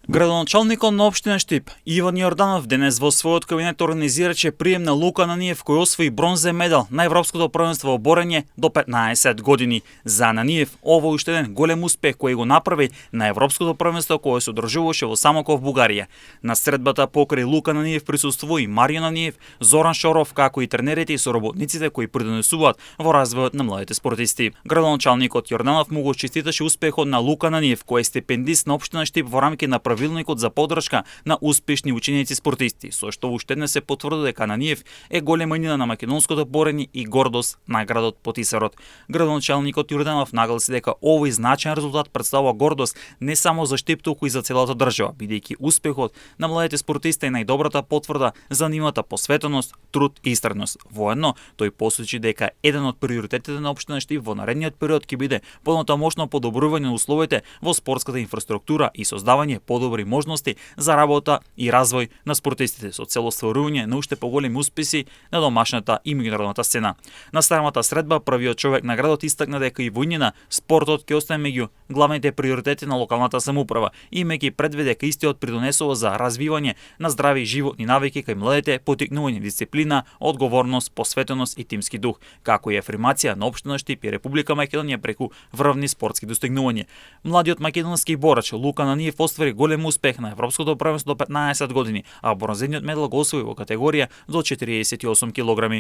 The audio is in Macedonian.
Градоначалникот на општина Штип, Иван Јорданов, денес во својот кабинет организираче прием на Лука Ананиев, кој освои бронзен медал на Европското првенство во борење до 15 години. За Ананиев, ово уште еден голем успех кој го направи на Европското првенство кое се одржуваше во Самоков, Бугарија. На средбата покрај Лука Ананиев присуствува и Маријан Ананиев, Зоран Шоров, како и тренерите и соработниците кои придонесуваат во развојот на младите спортисти. Градоначалникот Јорданов му го честиташе успехот на Лука Ананиев, кој е стипендист на општина Штип во рамки на правилникот за поддршка на успешни ученици спортисти, со што уште еднаш се потврди дека Ананиев е големина на македонското борење и гордост на градот Потисарот. Градоначалникот Јорданов нагласи дека овој значаен резултат представува гордост не само за Штип, туку и за целата држава, бидејќи успехот на младите спортисти е најдобрата потврда за нивната посветеност, труд и истреност. Воедно, тој посочи дека еден од приоритетите на општина Штип во наредниот период ќе биде понатамошно подобрување на условите во спортската инфраструктура и создавање подобри можности за работа и развој на спортистите со цел остварување на уште поголеми успеси на домашната и меѓународната сцена. На самата средба првиот човек на градот истакна дека и во иднина спортот ќе остане меѓу главните приоритети на локалната самоуправа, имајќи предвид дека истиот придонесува за развивање на здрави животни навики кај младите, поттикнување дисциплина, одговорност, посветеност и тимски дух, како и афирмација на општина Штип и Република Македонија преку врвни спортски достигнувања. Младиот македонски борач Лука Ананиев оствари голем успех на Европското првенство до 15 години, а бронзениот медал го освои во категорија до 48 килограми.